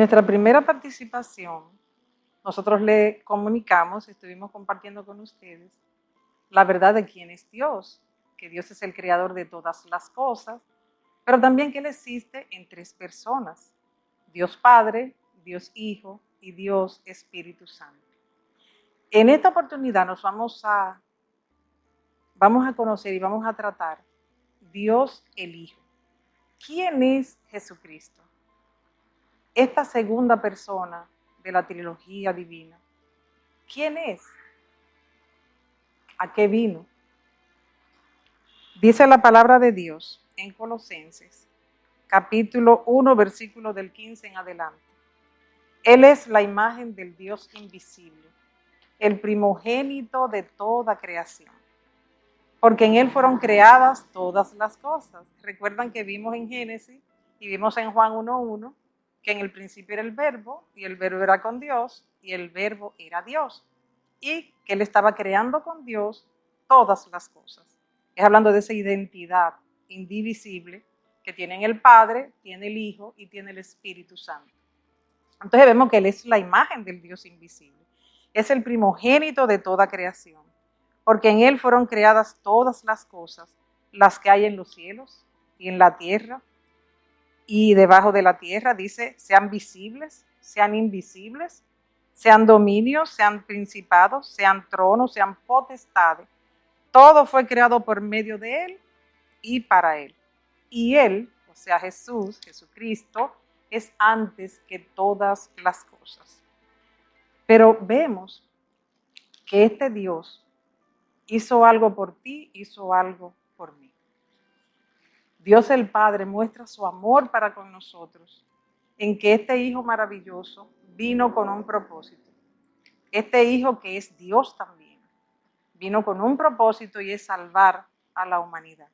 nuestra primera participación, nosotros le comunicamos, estuvimos compartiendo con ustedes la verdad de quién es Dios, que Dios es el creador de todas las cosas, pero también que Él existe en tres personas: Dios Padre, Dios Hijo y Dios Espíritu Santo. En esta oportunidad nos vamos a conocer y vamos a tratar Dios el Hijo. ¿Quién es Jesucristo? Esta segunda persona de la trilogía divina. ¿Quién es? ¿A qué vino? Dice la palabra de Dios en Colosenses, capítulo 1, versículo del 15 en adelante. Él es la imagen del Dios invisible, el primogénito de toda creación, porque en Él fueron creadas todas las cosas. Recuerdan que vimos en Génesis y vimos en Juan 1:1 que en el principio era el verbo, y el verbo era con Dios, y el verbo era Dios, y que Él estaba creando con Dios todas las cosas. Es hablando de esa identidad indivisible que tienen el Padre, tiene el Hijo y tiene el Espíritu Santo. Entonces vemos que Él es la imagen del Dios invisible. Es el primogénito de toda creación, porque en Él fueron creadas todas las cosas, las que hay en los cielos y en la tierra y debajo de la tierra. Dice, sean visibles, sean invisibles, sean dominios, sean principados, sean tronos, sean potestades. Todo fue creado por medio de Él y para Él. Y Él, o sea Jesús, Jesucristo, es antes que todas las cosas. Pero vemos que este Dios hizo algo por ti, hizo algo por mí. Dios el Padre muestra su amor para con nosotros en que este Hijo maravilloso vino con un propósito. Este Hijo que es Dios también, vino con un propósito, y es salvar a la humanidad.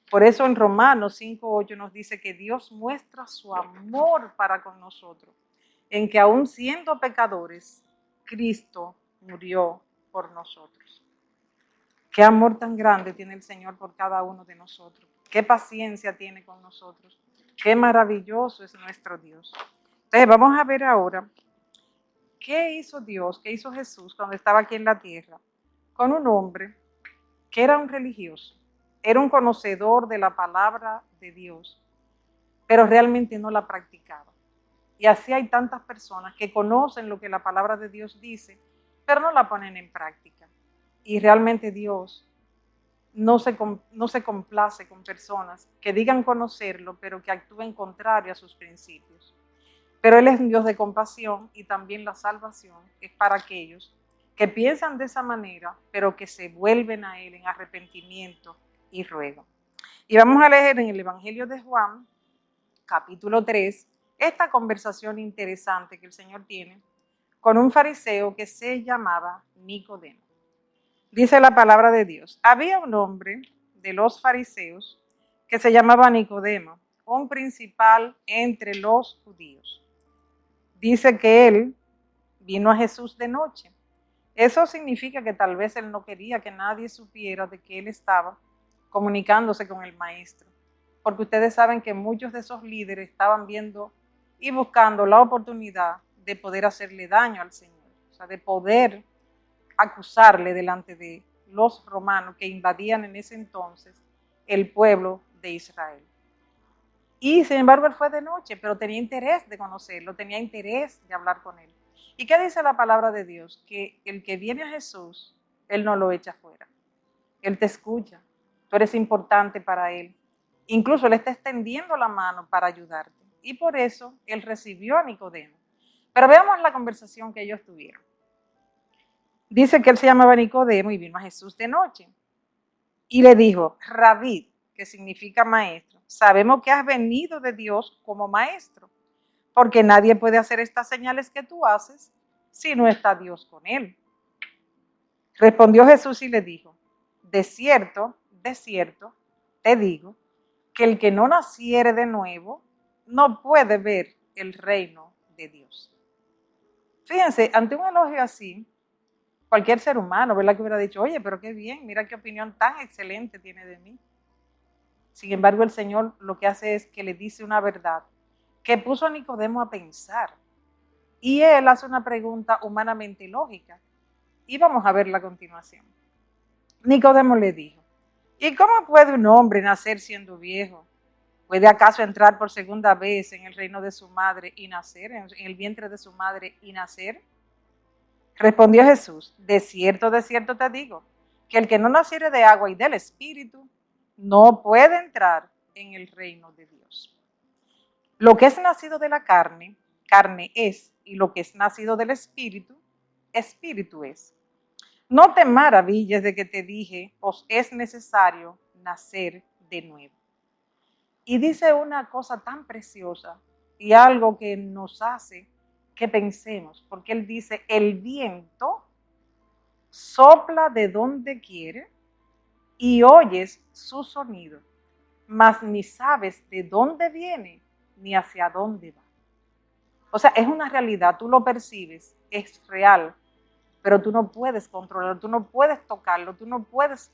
Por eso en Romanos 5:8 nos dice que Dios muestra su amor para con nosotros, en que aún siendo pecadores, Cristo murió por nosotros. Qué amor tan grande tiene el Señor por cada uno de nosotros. Qué paciencia tiene con nosotros. Qué maravilloso es nuestro Dios. Entonces vamos a ver ahora qué hizo Dios, qué hizo Jesús cuando estaba aquí en la tierra con un hombre que era un religioso, era un conocedor de la palabra de Dios, pero realmente no la practicaba. Y así hay tantas personas que conocen lo que la palabra de Dios dice, pero no la ponen en práctica. Y realmente Dios no se complace con personas que digan conocerlo, pero que actúen contrario a sus principios. Pero Él es un Dios de compasión, y también la salvación es para aquellos que piensan de esa manera, pero que se vuelven a Él en arrepentimiento y ruego. Y vamos a leer en el Evangelio de Juan, capítulo 3, esta conversación interesante que el Señor tiene con un fariseo que se llamaba Nicodemo. Dice la palabra de Dios: había un hombre de los fariseos que se llamaba Nicodemo, un principal entre los judíos. Dice que él vino a Jesús de noche. Eso significa que tal vez él no quería que nadie supiera de que él estaba comunicándose con el maestro, porque ustedes saben que muchos de esos líderes estaban viendo y buscando la oportunidad de poder hacerle daño al Señor, o sea, de poder acusarle delante de los romanos que invadían en ese entonces el pueblo de Israel. Y sin embargo él fue de noche, pero tenía interés de conocerlo, tenía interés de hablar con él. ¿Y qué dice la palabra de Dios? Que el que viene a Jesús, Él no lo echa fuera. Él te escucha, tú eres importante para Él. Incluso Él está extendiendo la mano para ayudarte. Y por eso Él recibió a Nicodemo. Pero veamos la conversación que ellos tuvieron. Dice que él se llamaba Nicodemo y vino a Jesús de noche. Y le dijo: Rabí, que significa maestro, sabemos que has venido de Dios como maestro, porque nadie puede hacer estas señales que tú haces si no está Dios con él. Respondió Jesús y le dijo: de cierto, te digo, que el que no naciere de nuevo no puede ver el reino de Dios. Fíjense, ante un elogio así, cualquier ser humano, ¿verdad?, que hubiera dicho: oye, pero qué bien, mira qué opinión tan excelente tiene de mí. Sin embargo, el Señor lo que hace es que le dice una verdad que puso a Nicodemo a pensar. Y él hace una pregunta humanamente lógica. Y vamos a verla a continuación. Nicodemo le dijo, ¿y cómo puede un hombre nacer siendo viejo? ¿Puede acaso entrar por segunda vez en el reino de su madre y nacer, en el vientre de su madre y nacer? Respondió Jesús, de cierto te digo, que el que no naciere de agua y del Espíritu no puede entrar en el reino de Dios. Lo que es nacido de la carne, carne es, y lo que es nacido del Espíritu, Espíritu es. No te maravilles de que te dije, os es necesario nacer de nuevo. Y dice una cosa tan preciosa y algo que nos hace que pensemos, porque él dice, el viento sopla de donde quiere y oyes su sonido, mas ni sabes de dónde viene ni hacia dónde va. O sea, es una realidad, tú lo percibes, es real, pero tú no puedes controlarlo, tú no puedes tocarlo, tú no puedes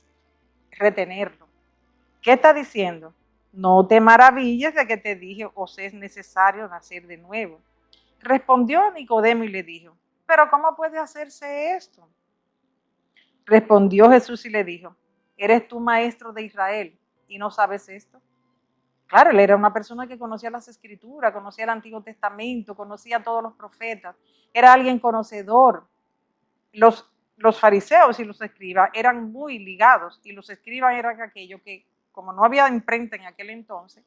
retenerlo. ¿Qué está diciendo? No te maravilles de que te dije, os es necesario nacer de nuevo. Respondió Nicodemo y le dijo, ¿pero cómo puede hacerse esto? Respondió Jesús y le dijo, ¿eres tú maestro de Israel y no sabes esto? Claro, él era una persona que conocía las Escrituras, conocía el Antiguo Testamento, conocía a todos los profetas, era alguien conocedor. Los fariseos y los escribas eran muy ligados y los escribas eran aquellos que, como no había imprenta en aquel entonces,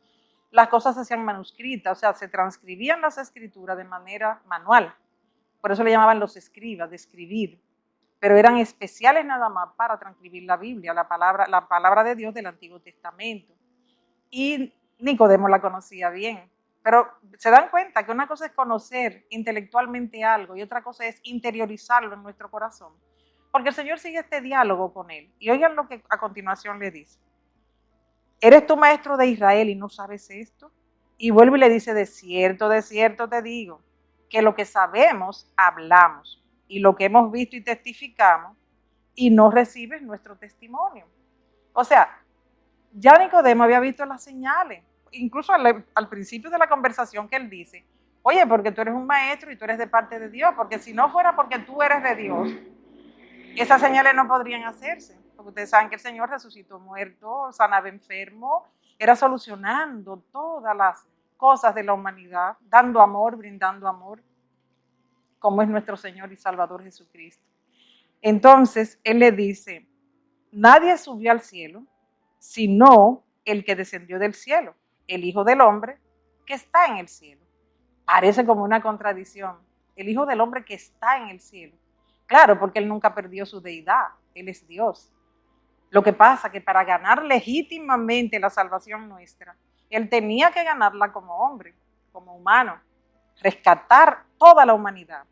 las cosas se hacían manuscritas, o sea, se transcribían las escrituras de manera manual. Por eso le llamaban los escribas, de escribir. Pero eran especiales nada más para transcribir la Biblia, la palabra de Dios del Antiguo Testamento. Y Nicodemo la conocía bien. Pero se dan cuenta que una cosa es conocer intelectualmente algo y otra cosa es interiorizarlo en nuestro corazón. Porque el Señor sigue este diálogo con él. Y oigan lo que a continuación le dice. ¿Eres tú maestro de Israel y no sabes esto? Y vuelve y le dice, de cierto te digo, que lo que sabemos, hablamos. Y lo que hemos visto y testificamos, y no recibes nuestro testimonio. O sea, ya Nicodemo había visto las señales. Incluso al principio de la conversación que él dice, oye, porque tú eres un maestro y tú eres de parte de Dios, porque si no fuera porque tú eres de Dios, esas señales no podrían hacerse, porque ustedes saben que el Señor resucitó muerto, sanaba enfermo, era solucionando todas las cosas de la humanidad, dando amor, brindando amor, como es nuestro Señor y Salvador Jesucristo. Entonces, Él le dice, nadie subió al cielo, sino el que descendió del cielo, el Hijo del Hombre que está en el cielo. Parece como una contradicción, el Hijo del Hombre que está en el cielo. Claro, porque Él nunca perdió su deidad, Él es Dios. Lo que pasa es que para ganar legítimamente la salvación nuestra, Él tenía que ganarla como hombre, como humano, rescatar toda la humanidad,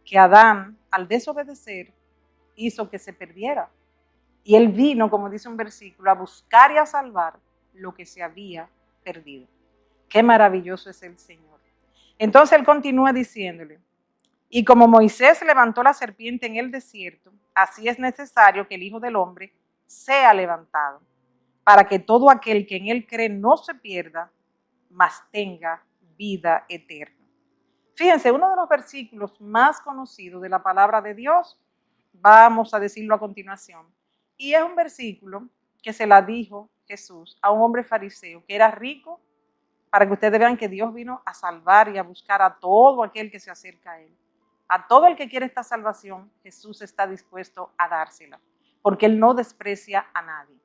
que Adán, al desobedecer, hizo que se perdiera. Y Él vino, como dice un versículo, a buscar y a salvar lo que se había perdido. Qué maravilloso es el Señor. Entonces Él continúa diciéndole, y como Moisés levantó la serpiente en el desierto, así es necesario que el Hijo del Hombre sea levantado, para que todo aquel que en Él cree no se pierda, mas tenga vida eterna. Fíjense, uno de los versículos más conocidos de la palabra de Dios, vamos a decirlo a continuación, y es un versículo que se la dijo Jesús a un hombre fariseo que era rico, para que ustedes vean que Dios vino a salvar y a buscar a todo aquel que se acerca a Él. A todo el que quiere esta salvación, Jesús está dispuesto a dársela, porque Él no desprecia a nadie.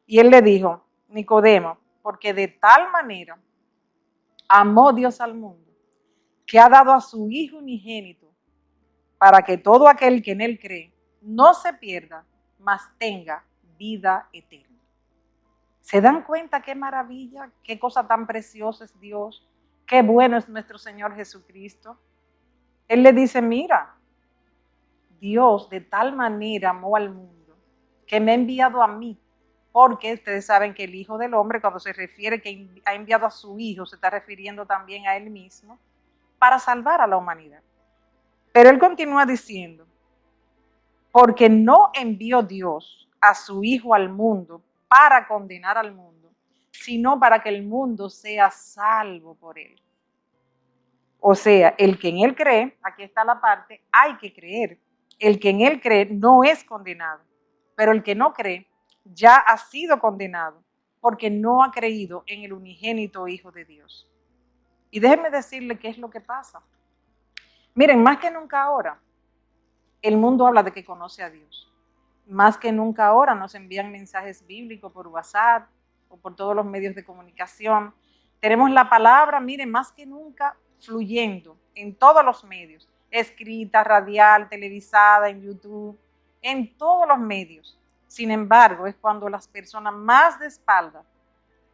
Y Él le dijo, Nicodemo, porque de tal manera amó Dios al mundo, que ha dado a su Hijo unigénito, para que todo aquel que en Él cree no se pierda, mas tenga vida eterna. ¿Se dan cuenta qué maravilla, qué cosa tan preciosa es Dios? Qué bueno es nuestro Señor Jesucristo. Él le dice, mira, Dios de tal manera amó al mundo que me ha enviado a mí, porque ustedes saben que el Hijo del Hombre, cuando se refiere que ha enviado a su Hijo, se está refiriendo también a Él mismo, para salvar a la humanidad. Pero Él continúa diciendo, porque no envió Dios a su Hijo al mundo para condenar al mundo, sino para que el mundo sea salvo por Él. O sea, el que en él cree, aquí está la parte, hay que creer. El que en él cree no es condenado, pero el que no cree ya ha sido condenado porque no ha creído en el unigénito Hijo de Dios. Y déjenme decirle qué es lo que pasa. Miren, más que nunca ahora, el mundo habla de que conoce a Dios. Más que nunca ahora nos envían mensajes bíblicos por WhatsApp o por todos los medios de comunicación. Tenemos la palabra, miren, más que nunca fluyendo en todos los medios, escrita, radial, televisada, en YouTube, en todos los medios. Sin embargo, es cuando las personas más de espalda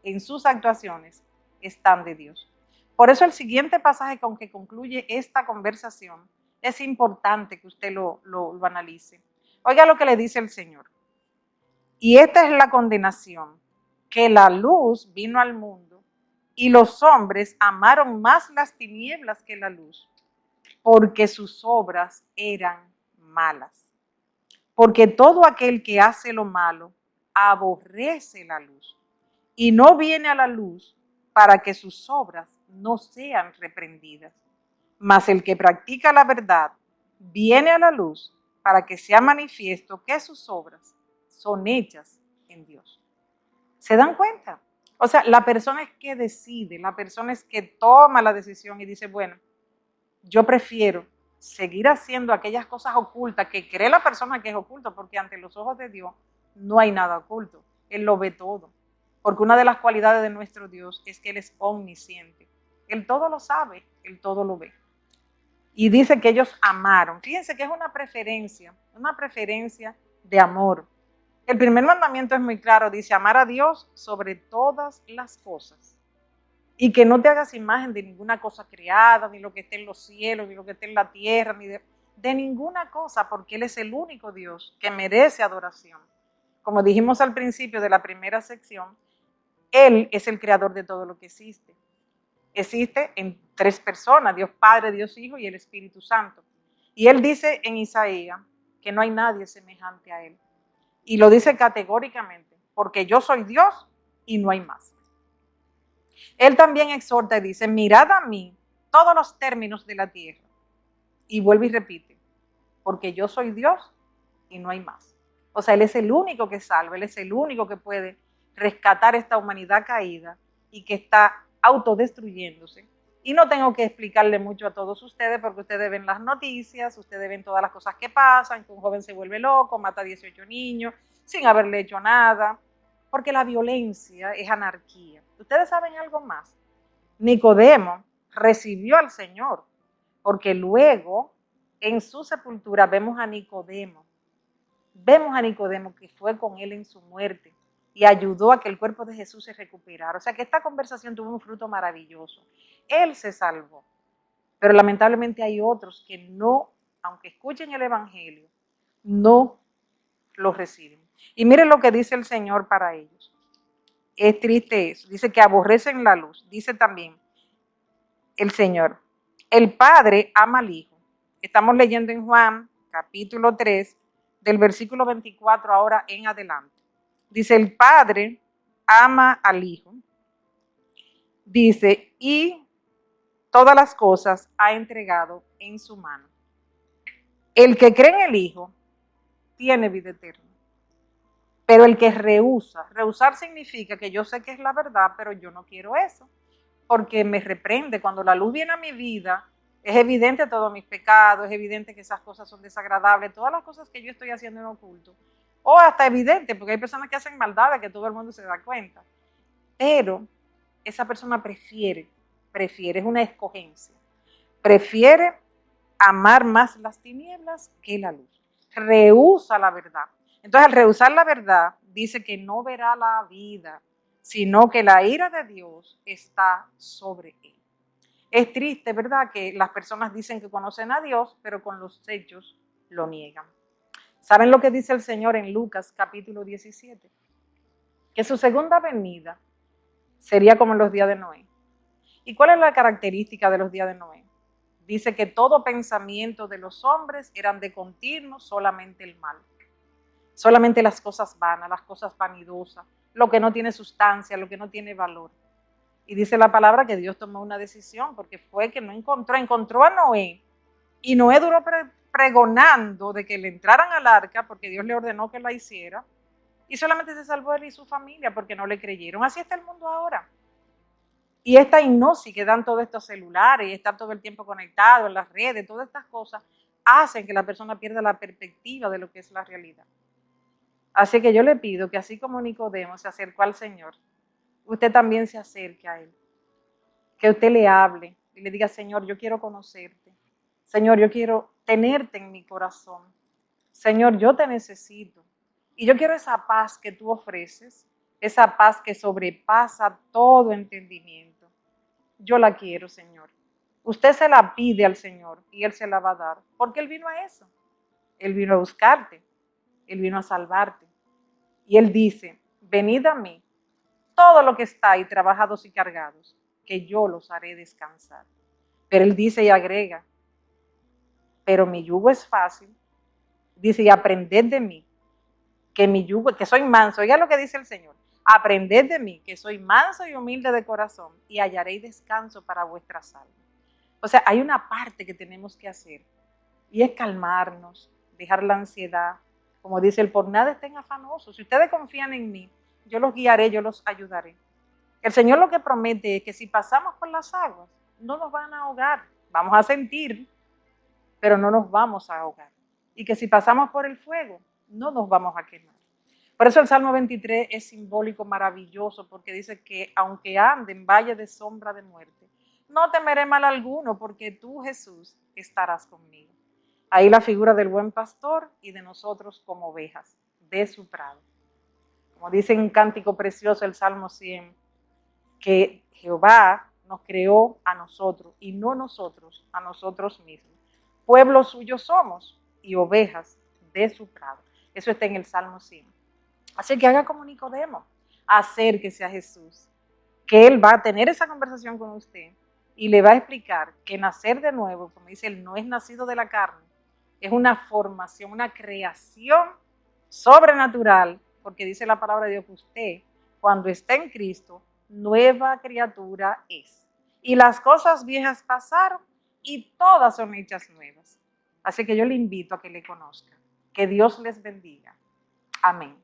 en sus actuaciones están de Dios. Por eso el siguiente pasaje con que concluye esta conversación es importante que usted lo analice. Oiga lo que le dice el Señor. Y esta es la condenación, que la luz vino al mundo y los hombres amaron más las tinieblas que la luz, porque sus obras eran malas. Porque todo aquel que hace lo malo aborrece la luz y no viene a la luz para que sus obras no sean reprendidas. Mas el que practica la verdad viene a la luz para que sea manifiesto que sus obras son hechas en Dios. ¿Se dan cuenta? O sea, la persona es que decide, la persona es que toma la decisión y dice, bueno, yo prefiero seguir haciendo aquellas cosas ocultas que cree la persona que es oculto, porque ante los ojos de Dios no hay nada oculto. Él lo ve todo. Porque una de las cualidades de nuestro Dios es que Él es omnisciente. Él todo lo sabe, Él todo lo ve. Y dice que ellos amaron. Fíjense que es una preferencia de amor. El primer mandamiento es muy claro, dice amar a Dios sobre todas las cosas. Y que no te hagas imagen de ninguna cosa creada, ni lo que esté en los cielos, ni lo que esté en la tierra, ni de ninguna cosa, porque Él es el único Dios que merece adoración. Como dijimos al principio de la primera sección, Él es el creador de todo lo que existe. Existe en tres personas, Dios Padre, Dios Hijo y el Espíritu Santo. Y Él dice en Isaías que no hay nadie semejante a Él. Y lo dice categóricamente, porque yo soy Dios y no hay más. Él también exhorta y dice, mirad a mí todos los términos de la tierra. Y vuelve y repite, porque yo soy Dios y no hay más. O sea, Él es el único que salva, Él es el único que puede rescatar esta humanidad caída y que está autodestruyéndose. Y no tengo que explicarle mucho a todos ustedes porque ustedes ven las noticias, ustedes ven todas las cosas que pasan, que un joven se vuelve loco, mata a 18 niños sin haberle hecho nada, porque la violencia es anarquía. ¿Ustedes saben algo más? Nicodemo recibió al Señor, porque luego en su sepultura vemos a Nicodemo que fue con él en su muerte y ayudó a que el cuerpo de Jesús se recuperara. O sea que esta conversación tuvo un fruto maravilloso. Él se salvó, pero lamentablemente hay otros que no, aunque escuchen el Evangelio, no lo reciben. Y miren lo que dice el Señor para ellos. Es triste eso. Dice que aborrecen la luz. Dice también el Señor, el Padre ama al Hijo. Estamos leyendo en Juan, capítulo 3, del versículo 24 ahora en adelante. Dice, el Padre ama al Hijo. Dice, y todas las cosas ha entregado en su mano. El que cree en el Hijo tiene vida eterna. Pero el que rehusar significa que yo sé que es la verdad, pero yo no quiero eso, porque me reprende. Cuando la luz viene a mi vida, es evidente todos mis pecados, es evidente que esas cosas son desagradables, todas las cosas que yo estoy haciendo en oculto, o hasta evidente, porque hay personas que hacen maldades que todo el mundo se da cuenta, pero esa persona prefiere, es una escogencia, prefiere amar más las tinieblas que la luz, rehúsa la verdad. Entonces, al rehusar la verdad, dice que no verá la vida, sino que la ira de Dios está sobre él. Es triste, ¿verdad?, que las personas dicen que conocen a Dios, pero con los hechos lo niegan. ¿Saben lo que dice el Señor en Lucas capítulo 17? Que su segunda venida sería como en los días de Noé. ¿Y cuál es la característica de los días de Noé? Dice que todo pensamiento de los hombres eran de continuo solamente el mal. Solamente las cosas vanas, las cosas vanidosas, lo que no tiene sustancia, lo que no tiene valor. Y dice la palabra que Dios tomó una decisión, porque fue que no encontró a Noé, y Noé duró pregonando de que le entraran al arca, porque Dios le ordenó que la hiciera, y solamente se salvó él y su familia, porque no le creyeron. Así está el mundo ahora. Y esta hipnosis que dan todos estos celulares y estar todo el tiempo conectado en las redes, todas estas cosas, hacen que la persona pierda la perspectiva de lo que es la realidad. Así que yo le pido que así como Nicodemo se acercó al Señor, usted también se acerque a Él. Que usted le hable y le diga, Señor, yo quiero conocerte. Señor, yo quiero tenerte en mi corazón. Señor, yo te necesito. Y yo quiero esa paz que tú ofreces, esa paz que sobrepasa todo entendimiento. Yo la quiero, Señor. Usted se la pide al Señor y Él se la va a dar, porque Él vino a eso. Él vino a buscarte, Él vino a salvarte. Y Él dice, venid a mí, todo lo que está ahí, trabajados y cargados, que yo los haré descansar. Pero Él dice y agrega, pero mi yugo es fácil. Dice, y aprended de mí, que mi yugo, que soy manso. Oiga lo que dice el Señor. Aprended de mí, que soy manso y humilde de corazón, y hallaréis descanso para vuestras almas. O sea, hay una parte que tenemos que hacer, y es calmarnos, dejar la ansiedad. Como dice el por nada estén afanosos. Si ustedes confían en mí, yo los guiaré, yo los ayudaré. El Señor lo que promete es que si pasamos por las aguas, no nos van a ahogar. Vamos a sentir, pero no nos vamos a ahogar. Y que si pasamos por el fuego, no nos vamos a quemar. Por eso el Salmo 23 es simbólico, maravilloso, porque dice que aunque ande en valle de sombra de muerte, no temeré mal alguno, porque tú, Jesús, estarás conmigo. Ahí la figura del buen pastor y de nosotros como ovejas de su prado. Como dice en un cántico precioso el Salmo 100, que Jehová nos creó a nosotros y no nosotros a nosotros mismos. Pueblo suyo somos y ovejas de su prado. Eso está en el Salmo 100. Así que haga como Nicodemo, acérquese a Jesús, que Él va a tener esa conversación con usted y le va a explicar que nacer de nuevo, como dice Él, no es nacido de la carne, es una formación, una creación sobrenatural, porque dice la palabra de Dios que usted, cuando está en Cristo, nueva criatura es. Y las cosas viejas pasaron y todas son hechas nuevas. Así que yo le invito a que le conozca. Que Dios les bendiga. Amén.